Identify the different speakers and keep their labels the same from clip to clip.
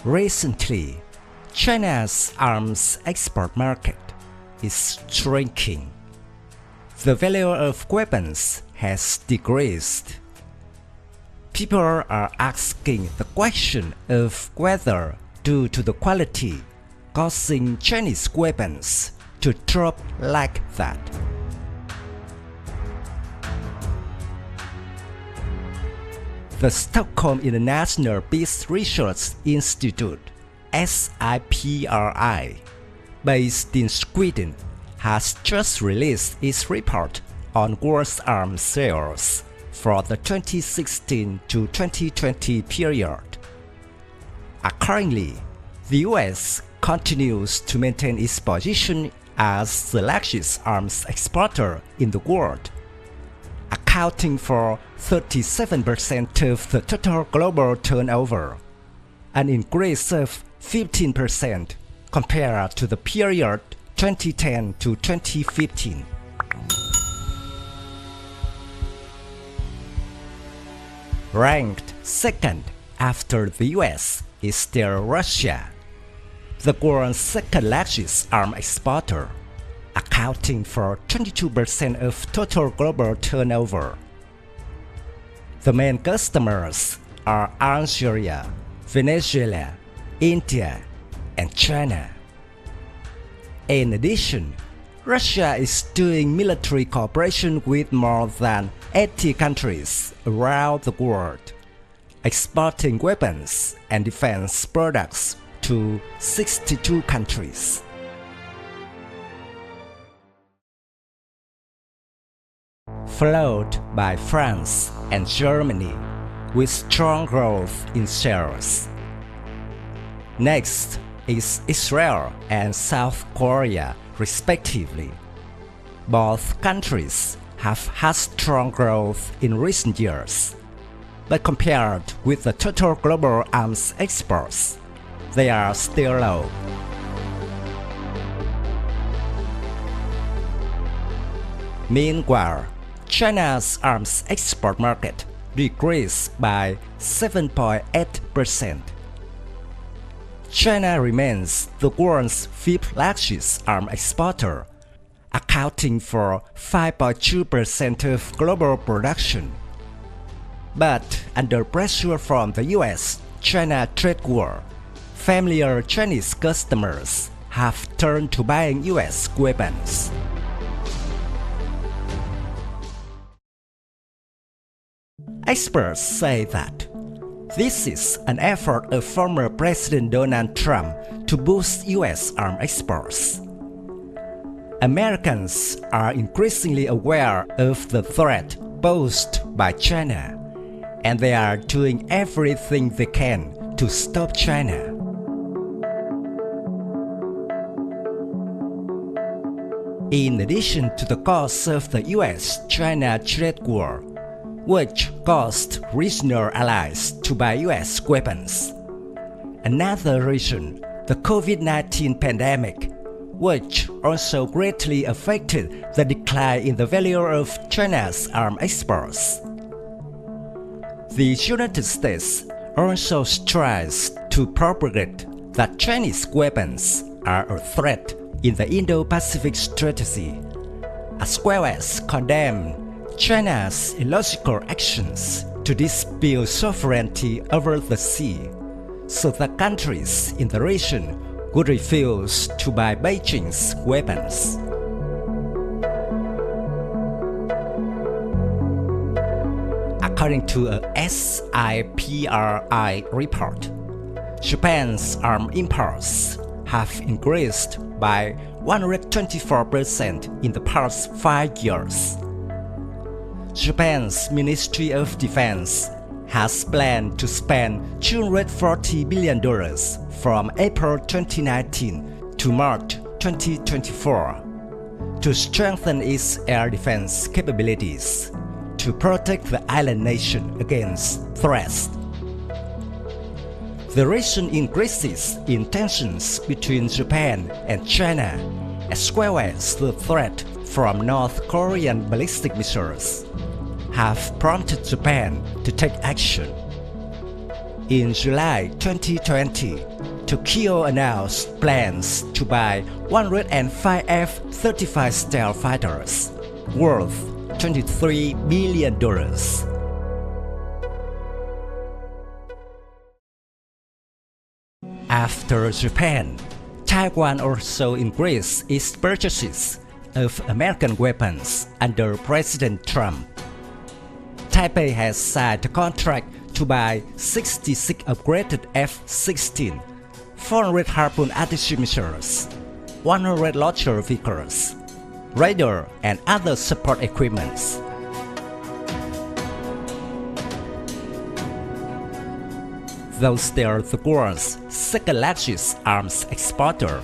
Speaker 1: Recently, China's arms export market is shrinking. The value of weapons has decreased. People are asking the question of whether, due to the quality, causing Chinese weapons to drop like that. The Stockholm International Peace Research Institute (SIPRI), based in Sweden, has just released its report on world arms sales for the 2016 to 2020 period. Accordingly, the US continues to maintain its position as the largest arms exporter in the world, accounting for 37% of the total global turnover, an increase of 15% compared to the period 2010 to 2015. Ranked second after the US is still Russia, the world's second largest arms exporter, accounting for 22% of total global turnover. The main customers are Algeria, Venezuela, India, and China. In addition, Russia is doing military cooperation with more than 80 countries around the world, exporting weapons and defense products to 62 countries. Followed by France and Germany, with strong growth in sales. Next is Israel and South Korea, respectively. Both countries have had strong growth in recent years, but compared with the total global arms exports, they are still low. Meanwhile, China's arms export market decreased by 7.8%. China remains the world's fifth largest arms exporter, accounting for 5.2% of global production. But under pressure from the US-China trade war, familiar Chinese customers have turned to buying US weapons. Experts say that this is an effort of former President Donald Trump to boost US arms exports. Americans are increasingly aware of the threat posed by China, and they are doing everything they can to stop China. In addition to the cause of the US-China trade war, which caused regional allies to buy US weapons, another reason, the COVID-19 pandemic, which also greatly affected the decline in the value of China's arms exports. The United States also tries to propagate that Chinese weapons are a threat in the Indo-Pacific strategy, as well as condemn China's illogical actions to dispute sovereignty over the sea, so that countries in the region would refuse to buy Beijing's weapons. According to a SIPRI report, Japan's arms imports have increased by 124% in the past 5 years. Japan's Ministry of Defense has planned to spend $240 billion from April 2019 to March 2024 to strengthen its air defense capabilities to protect the island nation against threats. The recent increases in tensions between Japan and China, as well as the threat from North Korean ballistic missiles, have prompted Japan to take action. In July 2020, Tokyo announced plans to buy 105 F-35 stealth fighters, worth $23 billion. After Japan, Taiwan also increased its purchases of American weapons under President Trump. Taipei has signed a contract to buy 66 upgraded F-16, 400 Harpoon anti-missiles, 100 launcher vehicles, radar and other support equipment. Thus they are the world's second largest arms exporter,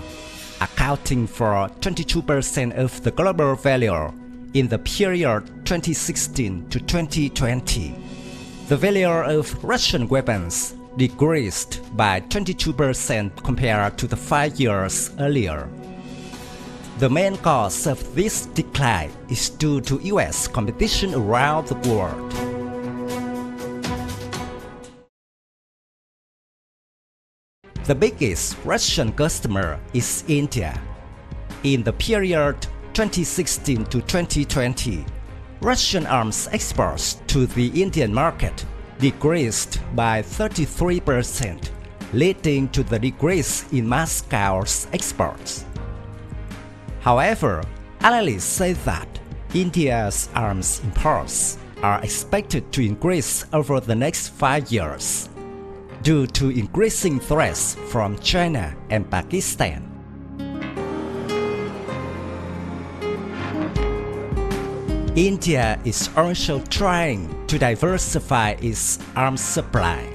Speaker 1: accounting for 22% of the global value in the period 2016 to 2020. The value of Russian weapons decreased by 22% compared to the 5 years earlier. The main cause of this decline is due to US competition around the world. The biggest Russian customer is India. In the period 2016 to 2020, Russian arms exports to the Indian market decreased by 33%, leading to the decrease in Moscow's exports. However, analysts say that India's arms imports are expected to increase over the next 5 years, due to increasing threats from China and Pakistan. India is also trying to diversify its arms supply.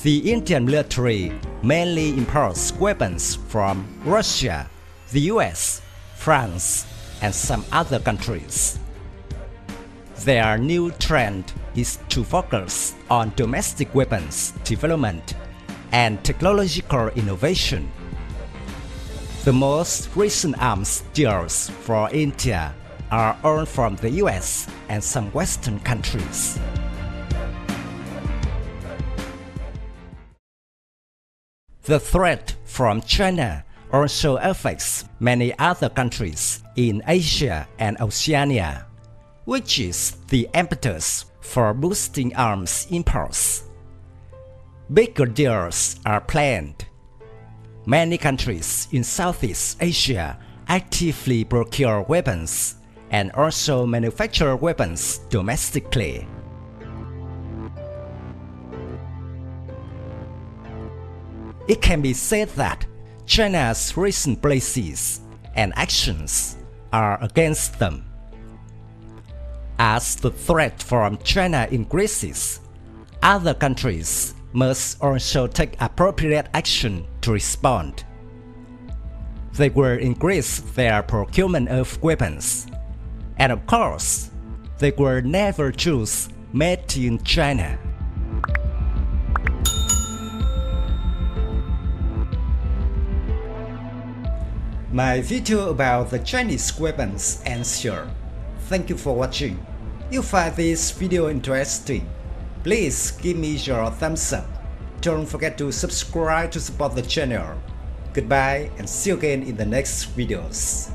Speaker 1: The Indian military mainly imports weapons from Russia, the US, France, and some other countries. Their new trend is to focus on domestic weapons development and technological innovation. The most recent arms deals for India are earned from the US and some Western countries. The threat from China also affects many other countries in Asia and Oceania, which is the impetus for boosting arms imports. Bigger deals are planned. Many countries in Southeast Asia actively procure weapons and also manufacture weapons domestically. It can be said that China's recent policies and actions are against them. As the threat from China increases, other countries must also take appropriate action to respond. They will increase their procurement of weapons, and of course, they will never choose made in China. My video about the Chinese weapons ends here. Thank you for watching. If you find this video interesting, please give me your thumbs up. Don't forget to subscribe to support the channel. Goodbye and see you again in the next videos.